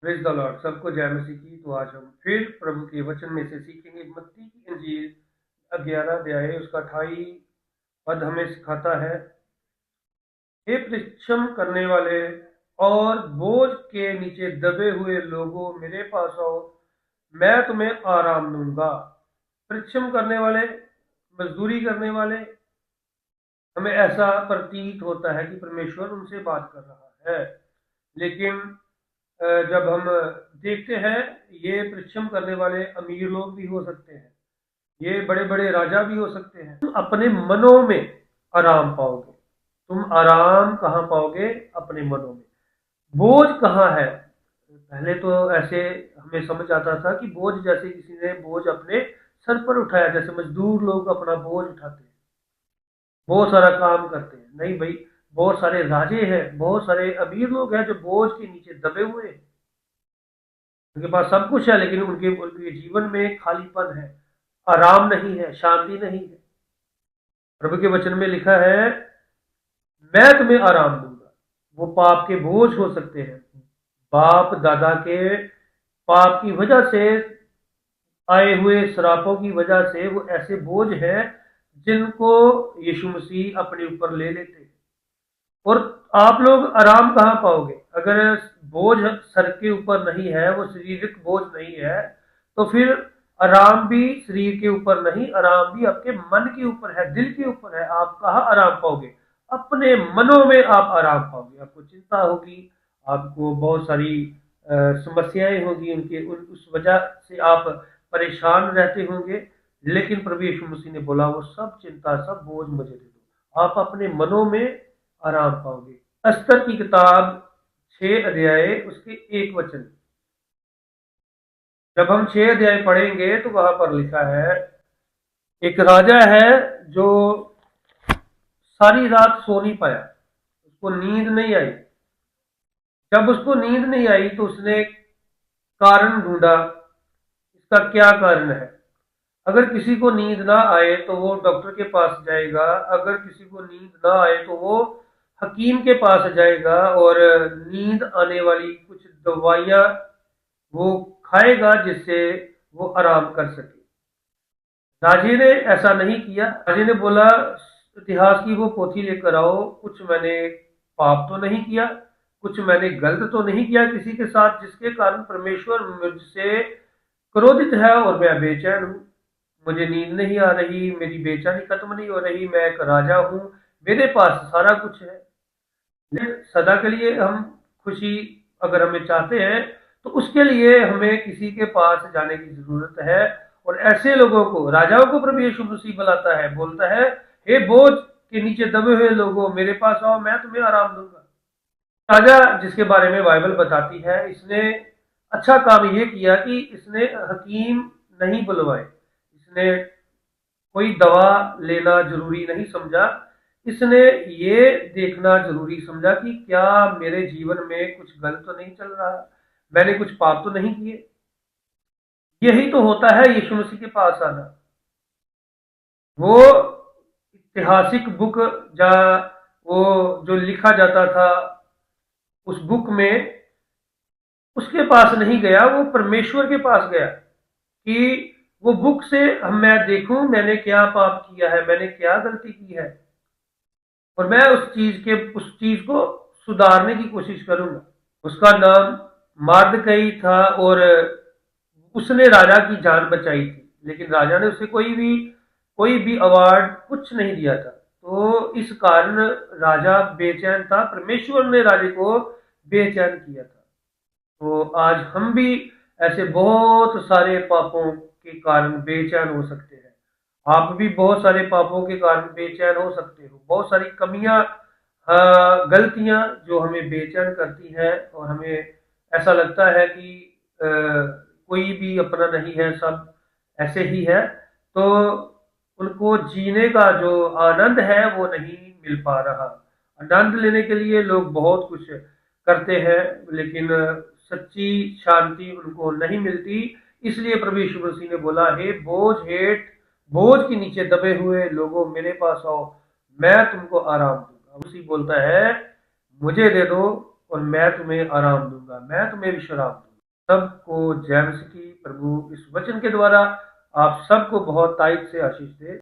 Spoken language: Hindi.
प्रेज़ द लॉर्ड, सबको जय मसीह की। तो आज हम फिर प्रभु के वचन में से सीखेंगे। मत्ती की इंजील 11 अध्याय उसका 28 पद हमें सिखाता है, हे परिश्रम करने वाले और बोझ के नीचे दबे हुए लोगों, मेरे पास आओ, मैं तुम्हें आराम दूंगा। परिश्रम करने वाले, मजदूरी करने वाले, हमें ऐसा प्रतीत होता है कि परमेश्वर उनसे बात कर रहा है। लेकिन जब हम देखते हैं, ये परिश्रम करने वाले अमीर लोग भी हो सकते हैं, ये बड़े बड़े राजा भी हो सकते हैं। तुम अपने मनों में आराम पाओगे। तुम आराम कहाँ पाओगे? अपने मनों में। बोझ कहाँ है? पहले तो ऐसे हमें समझ आता था कि बोझ जैसे किसी ने बोझ अपने सर पर उठाया, जैसे मजदूर लोग अपना बोझ उठाते हैं, बहुत सारा काम करते हैं। नहीं भाई, बहुत सारे राजे हैं, बहुत सारे अमीर लोग हैं जो बोझ के नीचे दबे हुए हैं। उनके पास सब कुछ है, लेकिन उनके उनके जीवन में खालीपन है, आराम नहीं है, शांति नहीं है। प्रभु के वचन में लिखा है, मैं तुम्हें आराम दूंगा। वो पाप के बोझ हो सकते हैं, बाप दादा के पाप की वजह से आए हुए श्रापों की वजह से वो ऐसे बोझ हैं जिनको यीशु मसीह अपने ऊपर ले लेते हैं। और आप लोग आराम कहाँ पाओगे? अगर बोझ सर के ऊपर नहीं है, वो शारीरिक बोझ नहीं है, तो फिर आराम भी शरीर के ऊपर नहीं, आराम भी आपके मन के ऊपर है, दिल के ऊपर है। आप कहाँ आराम पाओगे? अपने मनों में आप आराम पाओगे। आपको चिंता होगी, आपको बहुत सारी समस्याएं होगी, उस वजह से आप परेशान रहते होंगे। लेकिन प्रभु यीशु मसीह ने बोला, वो सब चिंता, सब बोझ मुझे दे दो। आप अपने मनों में आराम पाओगे। अस्तर की किताब 6 अध्याय उसके 1 वचन। जब हम 6 अध्याय पढ़ेंगे तो वहां पर लिखा है, एक राजा है जो सारी रात सो नहीं पाया, उसको नींद नहीं आई। जब उसको नींद नहीं आई तो उसने कारण ढूंढा, इसका क्या कारण है। अगर किसी को नींद ना आए तो वो डॉक्टर के पास जाएगा, अगर किसी को नींद ना आए तो वो हकीम के पास जाएगा और नींद आने वाली कुछ दवाइयां वो खाएगा जिससे वो आराम कर सके। राजे ने ऐसा नहीं किया। राजे ने बोला, इतिहास की वो पोथी लेकर आओ, कुछ मैंने पाप तो नहीं किया, कुछ मैंने गलत तो नहीं किया किसी के साथ जिसके कारण परमेश्वर मुझसे क्रोधित है और मैं बेचैन हूँ। मुझे नींद नहीं आ रही, मेरी बेचैनी खत्म नहीं हो रही, मैं एक राजा हूँ, मेरे पास सारा कुछ है। लेकिन सदा के लिए हम खुशी अगर हमें चाहते हैं तो उसके लिए हमें किसी के पास जाने की जरूरत है। और ऐसे लोगों को, राजाओं को प्रभु यीशु मसीह बुलाता है, बोलता है, हे बोझ के नीचे दबे हुए लोगों, मेरे पास आओ, मैं तुम्हें आराम दूंगा। राजा जिसके बारे में बाइबल बताती है, इसने अच्छा काम ये किया कि इसने हकीम नहीं बुलवाए, इसने कोई दवा लेना जरूरी नहीं समझा। इसने ये देखना जरूरी समझा कि क्या मेरे जीवन में कुछ गलत तो नहीं चल रहा, मैंने कुछ पाप तो नहीं किए। यही तो होता है यीशु मसीह के पास आना। वो ऐतिहासिक बुक, जा वो जो लिखा जाता था उस बुक में, उसके पास नहीं गया, वो परमेश्वर के पास गया कि वो बुक से हम मैं देखूं मैंने क्या पाप किया है, मैंने क्या गलती की है, और मैं उस चीज को सुधारने की कोशिश करूंगा। उसका नाम मार्दकई था और उसने राजा की जान बचाई थी, लेकिन राजा ने उसे कोई भी अवार्ड कुछ नहीं दिया था। तो इस कारण राजा बेचैन था, परमेश्वर ने राजे को बेचैन किया था। तो आज हम भी ऐसे बहुत सारे पापों के कारण बेचैन हो सकते हैं। आप भी बहुत सारे पापों के कारण बेचैन हो सकते हो। बहुत सारी कमियां, गलतियां जो हमें बेचैन करती हैं और हमें ऐसा लगता है कि कोई भी अपना नहीं है, सब ऐसे ही है। तो उनको जीने का जो आनंद है वो नहीं मिल पा रहा। आनंद लेने के लिए लोग बहुत कुछ करते हैं, लेकिन सच्ची शांति उनको नहीं मिलती। इसलिए प्रभु यीशु मसीह ने बोला, हे बोझ के नीचे दबे हुए लोगों, मेरे पास आओ, मैं तुमको आराम दूंगा। उसी बोलता है, मुझे दे दो और मैं तुम्हें आराम दूंगा, मैं तुम्हें विश्राम दूंगा। सबको जय मसीह की। प्रभु इस वचन के द्वारा आप सबको बहुत तारीफ से आशीष दे।